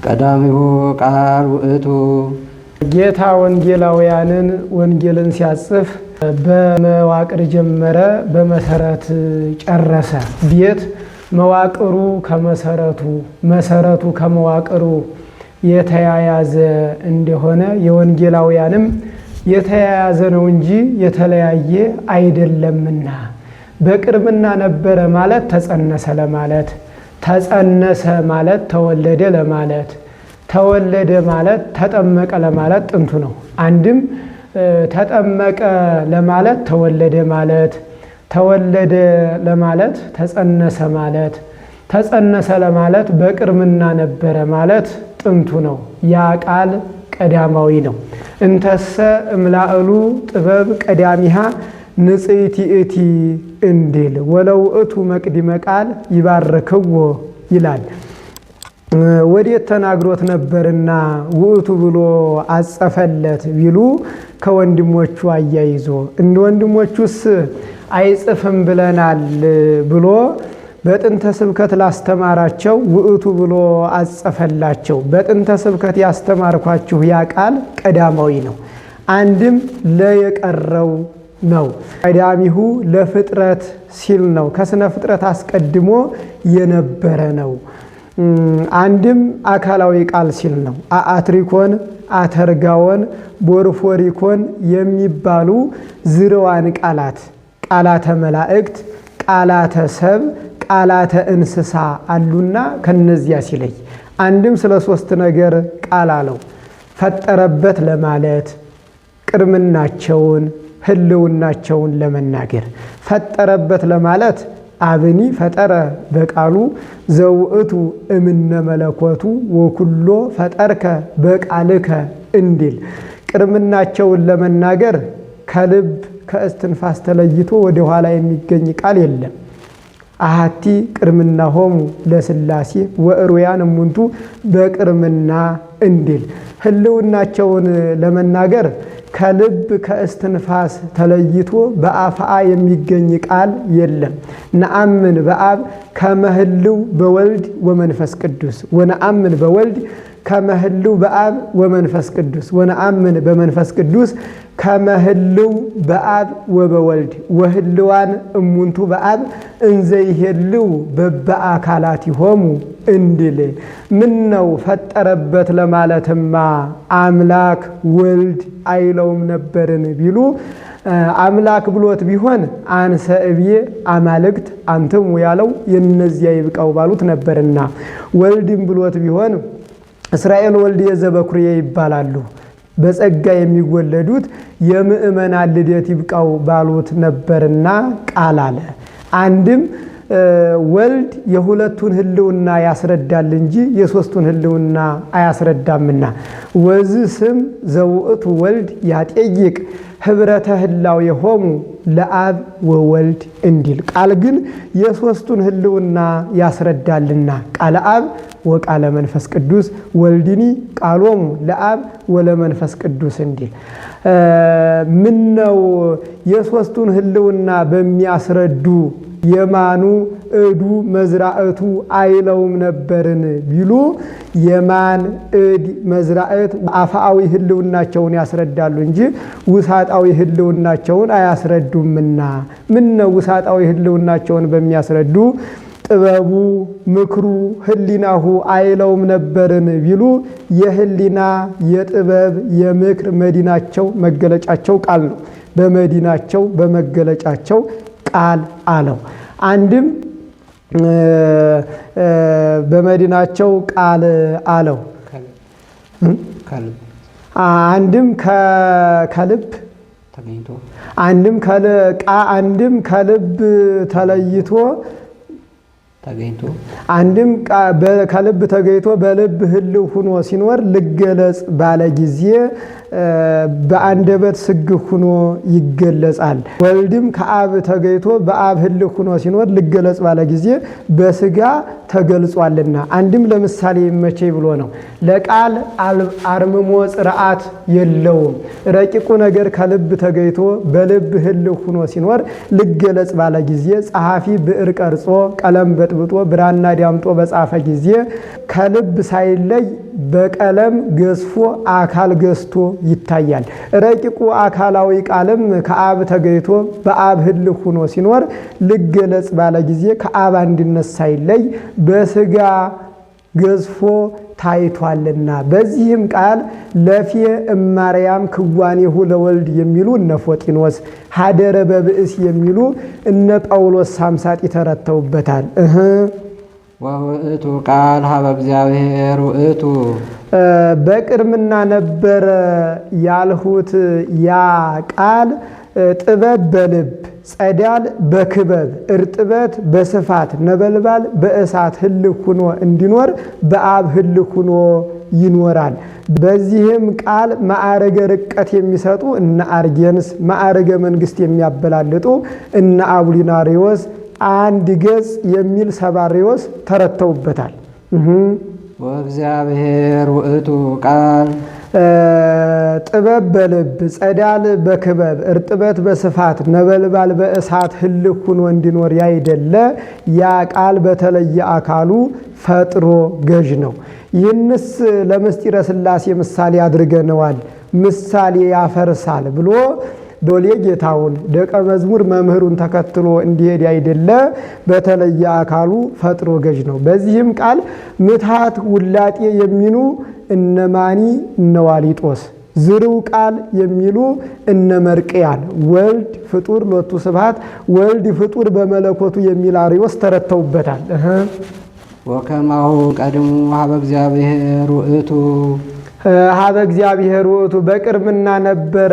ቀዳሚሁ ቃል ውእቱ ጌታ ወንጌላውያንን ወንጌልን ሲያጽፍ በመዋቅር ጀመረ፣ በመሰረት ጨረሰ። ቤት መዋቅሩ ከመሰረቱ መሰረቱ ከመዋቅሩ የተያያዘ እንደሆነ የወንጌላውያንም የተያያዘ ነው እንጂ የተለያየ አይደለምና። በቅድምና ነበረ ማለት ተጸነሰ ለማለት፣ ተጸነሰ ማለት ተወለደ ለማለት፣ ተወለደ ማለት ተጠመቀ ለማለት ጥንቱ ነው። አንድም ተጠመቀ ለማለት ተወለደ ማለት፣ ተወለደ ለማለት ተጸነሰ ማለት፣ ተጸነሰ ለማለት በቅድምና ነበረ ማለት ጥንቱ ነው። ያ ቃል ቀዳማዊ ነው። እንተሰ እምላእሉ ጥበብ ቀዳሚሃ ንጽሕት ይእቲ እንዲል ወለውእቱ መቅዲመ ቃል ይባርክዎ ይላል። ወዴት ተናግሮት ነበርና ውእቱ ብሎ አጸፈለት ቢሉ ከወንድሞቹ አያይዞ እንደ ወንድሞቹስ አይጽፍም ብለናል ብሎ በጥንተ ስብከት ላስተማራቸው ውእቱ ብሎ አጸፈላቸው። በጥንተ ስብከት ያስተማርኳችሁ ያ ቃል ቀዳማዊ ነው። አንድም ለየቀረው ነው። ቀዳሚሁ ለፍጥረት ሲል ነው። ከስነ ፍጥረት አስቀድሞ የነበረ ነው። አንድም አካላዊ ቃል ሲል ነው። አትሪኮን፣ አተርጋወን፣ ቦርፎሪኮን የሚባሉ ዝርዋን ቃላት፣ ቃላተ መላእክት፣ ቃላተ ሰብ፣ ቃላተ እንስሳ አሉና ከነዚያ ሲለይ አንድም ስለ ሶስት ነገር ቃል አለው። ፈጠረበት ለማለት ቅድምናቸውን ህልውናቸውን ለመናገር፣ ፈጠረበት ለማለት አብኒ ፈጠረ በቃሉ ዘውእቱ እምነ መለኮቱ ወኩሎ ፈጠርከ በቃልከ እንዲል ቅድምናቸውን ለመናገር ከልብ ከእስትንፋስ ተለይቶ ወደ ኋላ የሚገኝ ቃል የለም። አሐቲ ቅድምና ሆሙ ለሥላሴ ወእሩያን እሙንቱ በቅድምና እንዲል ህልውናቸውን ለመናገር ከልብ ከእስትንፋስ ተለይቶ በአፍአ የሚገኝ ቃል የለም። ነአምን በአብ ከመህልው በወልድ ወመንፈስ ቅዱስ ወነአምን በወልድ ከመህልው በአብ ወመንፈስ ቅዱስ ወነአምን በመንፈስ ቅዱስ ከመህልው በአብ ወበወልድ ወህልዋን እሙንቱ በአብ እንዘይሄልው በበአካላቲሆሙ እንዲል። ምን ነው ፈጠረበት ለማለትማ አምላክ ወልድ አይለውም ነበርን ቢሉ አምላክ ብሎት ቢሆን አንሰ እብዬ አማልክት አንትሙ ያለው የነዚያ ይብቃው ባሉት ነበርና፣ ወልድም ብሎት ቢሆን እስራኤል ወልድ የዘበኩርየ ይባላሉ። በጸጋ የሚወለዱት የምእመናን ልደት ይብቃው ባሉት ነበርና ቃል አለ። አንድም ወልድ የሁለቱን ህልውና ያስረዳል እንጂ የሶስቱን ህልውና አያስረዳምና ወዝ ስም ዘውእቱ ወልድ ያጠይቅ ህብረተ ህላው የሆሙ ለአብ ወወልድ እንዲል ቃል ግን የሶስቱን ህልውና ያስረዳልና ቃለ አብ ወቃለ መንፈስ ቅዱስ ወልድኒ ቃሎሙ ለአብ ወለመንፈስ ቅዱስ እንዲል። ምን ነው የሶስቱን ህልውና በሚያስረዱ የማኑ እዱ መዝራእቱ አይለውም ነበርን ቢሉ የማን እድ መዝራእት አፍአዊ ህልውናቸውን ያስረዳሉ እንጂ ውሳጣዊ ህልውናቸውን አያስረዱምና። ምን ነው ውሳጣዊ ህልውናቸውን በሚያስረዱ ጥበቡ ምክሩ ህሊናሁ አይለውም ነበርን ቢሉ የህሊና የጥበብ የምክር መዲናቸው መገለጫቸው ቃል ነው። በመዲናቸው በመገለጫቸው ቃል አለው። አንድም በመዲናቸው ቃል አለው። አንድም ከልብ አንድም ከልብ ተለይቶ አንድም ከልብ ተገይቶ በልብ ህልው ሁኖ ሲኖር ልገለጽ ባለ ጊዜ በአንደበት ስግህ ሆኖ ይገለጻል። ወልድም ከአብ ተገይቶ በአብ ህልው ሆኖ ሲኖር ልገለጽ ባለ ጊዜ በስጋ ተገልጿልና። አንድም ለምሳሌ ይመቼ ብሎ ነው። ለቃል አርምሞ ጽርዓት የለውም። ረቂቁ ነገር ከልብ ተገይቶ በልብ ህልው ሆኖ ሲኖር ልገለጽ ባለ ጊዜ ጸሐፊ ብዕር ቀርጾ ቀለም በጥብጦ ብራና ዳምጦ በጻፈ ጊዜ ከልብ ሳይለይ በቀለም ገዝፎ አካል ገዝቶ ይታያል። ረቂቁ አካላዊ ቃልም ከአብ ተገይቶ በአብ ህልው ሆኖ ሲኖር ልገለጽ ባለ ጊዜ ከአብ አንድነት ሳይለይ በስጋ ገዝፎ ታይቷልና። በዚህም ቃል ለፌ እማርያም ክዋኔሁ ለወልድ የሚሉ እነ ፎጢኖስ፣ ሀደረ በብእስ የሚሉ እነ ጳውሎስ ሳምሳጢ ተረተውበታል። ወውእቱ ቃል ሀበ እግዚአብሔር ውእቱ በቅድምና ነበረ ያልሁት ያ ቃል ጥበብ በልብ ጸዳል በክበብ እርጥበት በስፋት ነበልባል በእሳት ህልው ሆኖ እንዲኖር በአብ ህልው ሆኖ ይኖራል። በዚህም ቃል ማዕረገ ርቀት የሚሰጡ እነ አርጌንስ፣ ማዕረገ መንግስት የሚያበላልጡ እነ አቡሊናሪዎስ፣ አንድ ገጽ የሚል ሰባሪዎስ ተረተውበታል። ወእግዚአብሔር ውእቱ ቃል ጥበብ በልብ ጸዳል በክበብ እርጥበት በስፋት ነበልባል በእሳት ህልው ሆኖ እንዲኖር ያይደለ ያ ቃል በተለየ አካሉ ፈጥሮ ገዥ ነው። ይህንስ ለምስጢረ ሥላሴ ምሳሌ አድርገነዋል። ምሳሌ ያፈርሳል ብሎ ዶሌ ጌታውን ደቀ መዝሙር መምህሩን ተከትሎ እንዲሄድ ያይደለ በተለየ አካሉ ፈጥሮ ገዥ ነው። በዚህም ቃል ምትሃት ውላጤ የሚሉ እነማኒ እነዋሊጦስ፣ ዝርው ቃል የሚሉ እነ መርቅያን፣ ወልድ ፍጡር ሎቱ ስብሐት ወልድ ፍጡር በመለኮቱ የሚል አርዮስ ተረተውበታል። ወከማሁ ቀድሞ ሀበ እግዚአብሔር ውእቱ ሀበ እግዚአብሔር ውእቱ በቅድምና ነበረ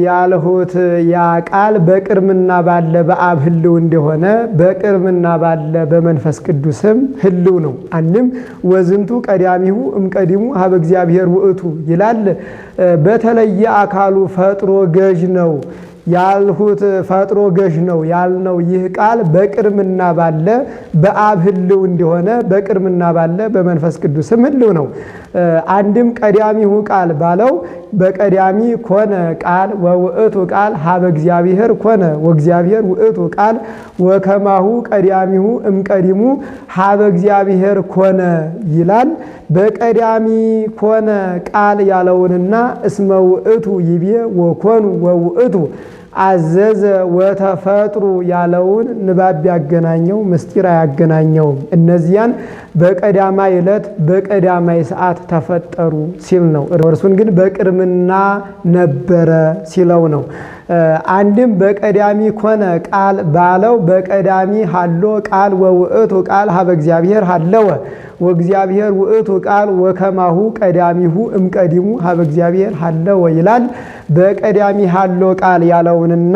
ያልሁት ያ ቃል በቅድምና ባለ በአብ ህልው እንደሆነ በቅድምና ባለ በመንፈስ ቅዱስም ህልው ነው። አንድም ወዝንቱ ቀዳሚሁ እምቀዲሙ ሀበ እግዚአብሔር ውእቱ ይላል። በተለየ አካሉ ፈጥሮ ገዥ ነው ያልሁት ፈጥሮ ገዥ ነው ያልነው ይህ ቃል በቅድምና ባለ በአብ ህልው እንደሆነ በቅድምና ባለ በመንፈስ ቅዱስም ህልው ነው። አንድም ቀዳሚሁ ቃል ባለው በቀዳሚ ኮነ ቃል ወውእቱ ቃል ሀበ እግዚአብሔር ኮነ ወእግዚአብሔር ውእቱ ቃል ወከማሁ ቀዳሚሁ እምቀዲሙ ሀበ እግዚአብሔር ኮነ ይላል። በቀዳሚ ኮነ ቃል ያለውንና እስመ ውእቱ ይቤ ወኮኑ ወውእቱ አዘዘ ወተፈጥሩ ያለውን ንባብ ያገናኘው ምስጢር አያገናኘውም። እነዚያን በቀዳማይ ዕለት በቀዳማይ ሰዓት ተፈጠሩ ሲል ነው። እርሱን ግን በቅድምና ነበረ ሲለው ነው። አንድም በቀዳሚ ኮነ ቃል ባለው በቀዳሚ ሀሎ ቃል ወውእቱ ቃል ሀበ እግዚአብሔር ሀለወ ወእግዚአብሔር ውእቱ ቃል ወከማሁ ቀዳሚሁ እምቀዲሙ ሀበ እግዚአብሔር ሀለወ ይላል። በቀዳሚ ሀሎ ቃል ያለውንና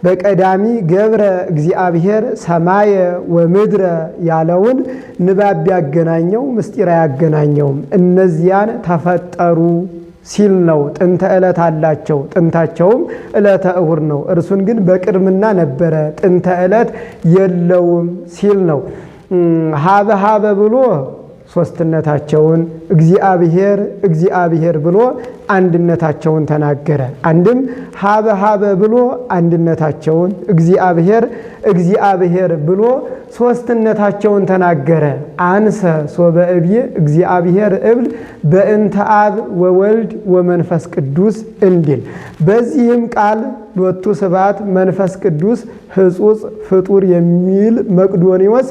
በቀዳሚ ገብረ እግዚአብሔር ሰማየ ወምድረ ያለውን ንባብ ያገናኘው ምስጢር አያገናኘውም። እነዚያን ተፈጠሩ ሲል ነው። ጥንተ ዕለት አላቸው፣ ጥንታቸውም ዕለተ እሁድ ነው። እርሱን ግን በቅድምና ነበረ ጥንተ ዕለት የለውም ሲል ነው። ሀበ ሀበ ብሎ ሶስትነታቸውን እግዚአብሔር እግዚአብሔር ብሎ አንድነታቸውን ተናገረ። አንድም ሀበ ሀበ ብሎ አንድነታቸውን እግዚአብሔር እግዚአብሔር ብሎ ሶስትነታቸውን ተናገረ። አንሰ ሶበ እብየ እግዚአብሔር እብል በእንተ አብ ወወልድ ወመንፈስ ቅዱስ እንዲል በዚህም ቃል ሎቱ ስብሐት መንፈስ ቅዱስ ሕጹጽ ፍጡር የሚል መቅዶኒዎስ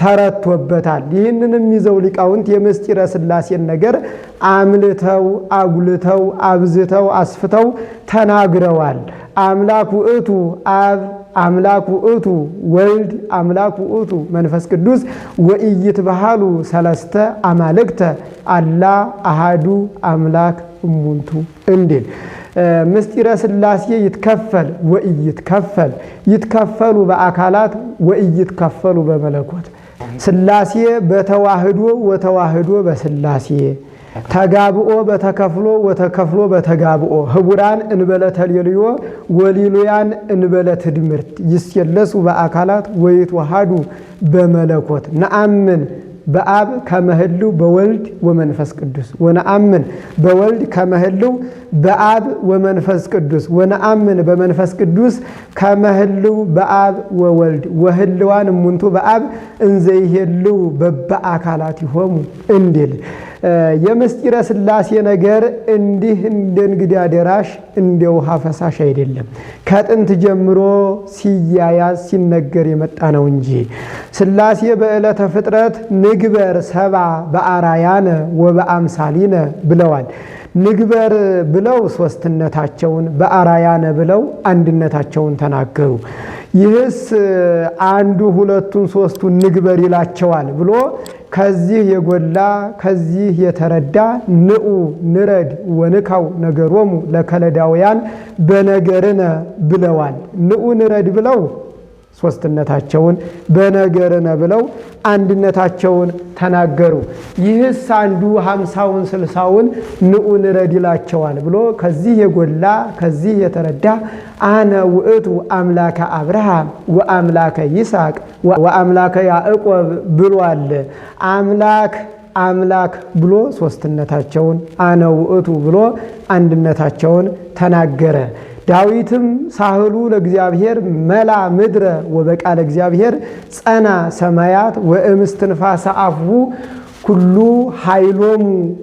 ተረቶበታል። ይህንንም ይዘው ሊቃውንት የምስጢረ ሥላሴን ነገር አምልተው አጉልተው አብዝተው አስፍተው ተናግረዋል። አምላክ ውእቱ አብ አምላክ ውእቱ ወልድ አምላክ ውእቱ መንፈስ ቅዱስ ወኢይትበሃሉ ሰለስተ አማልክተ አላ አሃዱ አምላክ እሙንቱ እንዲል ምስጢረ ሥላሴ ይትከፈል ወኢይትከፈል ይትከፈሉ በአካላት ወኢይትከፈሉ በመለኮት ሥላሴ በተዋህዶ ወተዋህዶ በሥላሴ ተጋብኦ በተከፍሎ ወተከፍሎ በተጋብኦ ህቡራን እንበለ ተሌልዮ ወሊሉያን እንበለ ትድምርት ይስየለሱ በአካላት ወይትወሃዱ በመለኮት ነአምን በአብ ከመህልው በወልድ ወመንፈስ ቅዱስ ወነአምን በወልድ ከመህልው በአብ ወመንፈስ ቅዱስ ወነአምን በመንፈስ ቅዱስ ከመህልው በአብ ወወልድ ወህልዋን እሙንቱ በአብ እንዘይሄልው በበአካላቲሆሙ እንዲል የምስጢረ ሥላሴ ነገር እንዲህ እንደ እንግዳ ደራሽ እንደ ውሃ ፈሳሽ አይደለም። ከጥንት ጀምሮ ሲያያዝ ሲነገር የመጣ ነው እንጂ ሥላሴ በዕለተ ፍጥረት ንግበር ሰባ በአራያነ ወበአምሳሊነ ብለዋል። ንግበር ብለው ሦስትነታቸውን፣ በአራያነ ብለው አንድነታቸውን ተናገሩ። ይህስ አንዱ ሁለቱን ሦስቱን ንግበር ይላቸዋል ብሎ ከዚህ የጎላ ከዚህ የተረዳ ንዑ ንረድ ወንካው ነገሮሙ ለከለዳውያን በነገርነ ብለዋል። ንዑ ንረድ ብለው ሦስትነታቸውን በነገርነ ብለው አንድነታቸውን ተናገሩ። ይህስ አንዱ 50ውን 60ውን ንዑ ንረድ ይላቸዋል ብሎ ከዚህ የጎላ ከዚህ የተረዳ አነ ውእቱ አምላከ አብርሃም ወአምላከ ይስሐቅ ወአምላከ ያዕቆብ ብሏል። አምላክ ብሎ ሦስትነታቸውን አነ ውእቱ ብሎ አንድነታቸውን ተናገረ። ዳዊትም ሳህሉ ለእግዚአብሔር መላ ምድረ ወበቃለ እግዚአብሔር ጸና ሰማያት ወእምስትንፋሰ አፍሁ ኩሉ ኃይሎሙ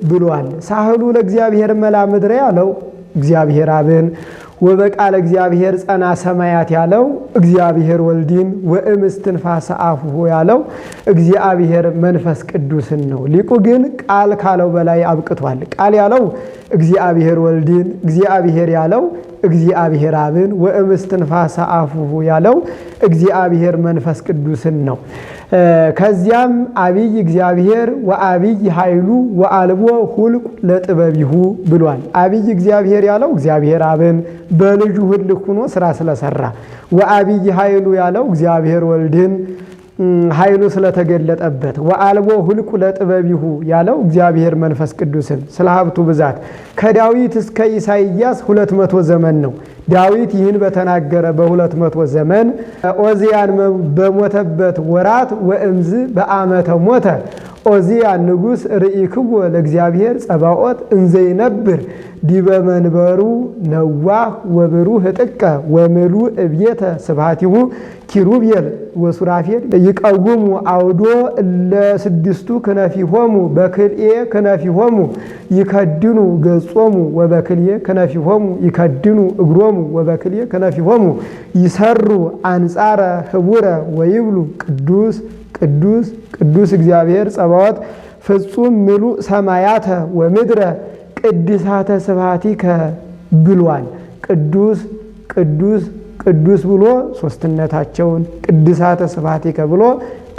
ብሏል። ሳህሉ ለእግዚአብሔር መላ ምድረ ያለው እግዚአብሔር አብን፣ ወበቃለ እግዚአብሔር ጸና ሰማያት ያለው እግዚአብሔር ወልድን፣ ወእምስትንፋሰ አፍሁ ያለው እግዚአብሔር መንፈስ ቅዱስን ነው። ሊቁ ግን ቃል ካለው በላይ አብቅቷል። ቃል ያለው እግዚአብሔር ወልድን፣ እግዚአብሔር ያለው እግዚአብሔር አብን፣ ወእምስትንፋሰ አፍሁ ያለው እግዚአብሔር መንፈስ ቅዱስን ነው። ከዚያም አብይ እግዚአብሔር ወአብይ ኃይሉ ወአልቦ ሁልቁ ለጥበቢሁ ብሏል። አብይ እግዚአብሔር ያለው እግዚአብሔር አብን በልጁ ህልክ ሆኖ ስራ ስለሰራ፣ ወአብይ ኃይሉ ያለው እግዚአብሔር ወልድን ኃይሉ ስለተገለጠበት፣ ወአልቦ ሁልቁ ለጥበቢሁ ያለው እግዚአብሔር መንፈስ ቅዱስን ስለ ሀብቱ ብዛት። ከዳዊት እስከ ኢሳይያስ 200 ዘመን ነው። ዳዊት ይህን በተናገረ በ200 ዘመን ኦዚያን በሞተበት ወራት ወእምዝ በአመተ ሞተ ኦዚያን ንጉሥ ርኢክዎ ለእግዚአብሔር ጸባኦት እንዘይነብር ዲበ መንበሩ ነዋህ ወብሩህ ጥቀ ወምሉ እብየተ ስብሐቲሁ ኪሩቤል ወሱራፌል ይቀውሙ አውዶ ለስድስቱ ክነፊሆሙ በክልኤ ክነፊሆሙ ይከድኑ ገጾሙ ወበክልኤ ክነፊሆሙ ይከድኑ እግሮሙ ወበክልኤ ክነፊሆሙ ይሰሩ አንጻረ ህቡረ ወይብሉ ቅዱስ ቅዱስ ቅዱስ እግዚአብሔር ጸባዖት ፍጹም ምሉእ ሰማያተ ወምድረ ቅድሳተ ስብሐቲከ ብሏል። ቅዱስ ቅዱስ ቅዱስ ብሎ ሦስትነታቸውን፣ ቅድሳተ ስብሐቲከ ብሎ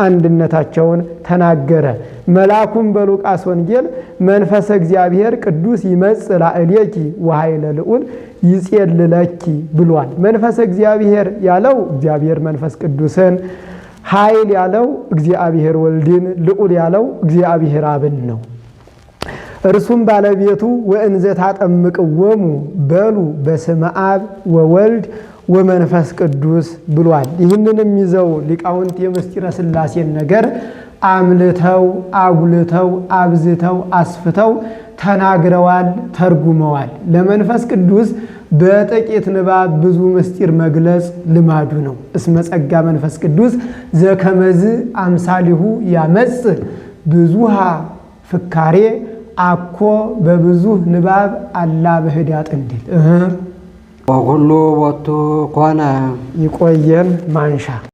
አንድነታቸውን ተናገረ። መልአኩም በሉቃስ ወንጌል መንፈሰ እግዚአብሔር ቅዱስ ይመጽእ ላዕሌኪ ወኃይለ ልዑል ይጼልለኪ ብሏል። መንፈሰ እግዚአብሔር ያለው እግዚአብሔር መንፈስ ቅዱስን፣ ኃይል ያለው እግዚአብሔር ወልድን፣ ልዑል ያለው እግዚአብሔር አብን ነው። እርሱም ባለቤቱ ወእንዘ ታጠምቅዎሙ በሉ በስመ አብ ወወልድ ወመንፈስ ቅዱስ ብሏል። ይህንንም ይዘው ሊቃውንት የምስጢረ ሥላሴን ነገር አምልተው አጉልተው አብዝተው አስፍተው ተናግረዋል፣ ተርጉመዋል። ለመንፈስ ቅዱስ በጥቂት ንባብ ብዙ ምስጢር መግለጽ ልማዱ ነው። እስመ ጸጋ መንፈስ ቅዱስ ዘከመዝ አምሳሊሁ ያመጽእ ብዙሃ ፍካሬ አኮ በብዙ ንባብ አላ በህዳጥ እንዲል ወኩሉ ቦቱ ኮነ። ይቆየን ማንሻ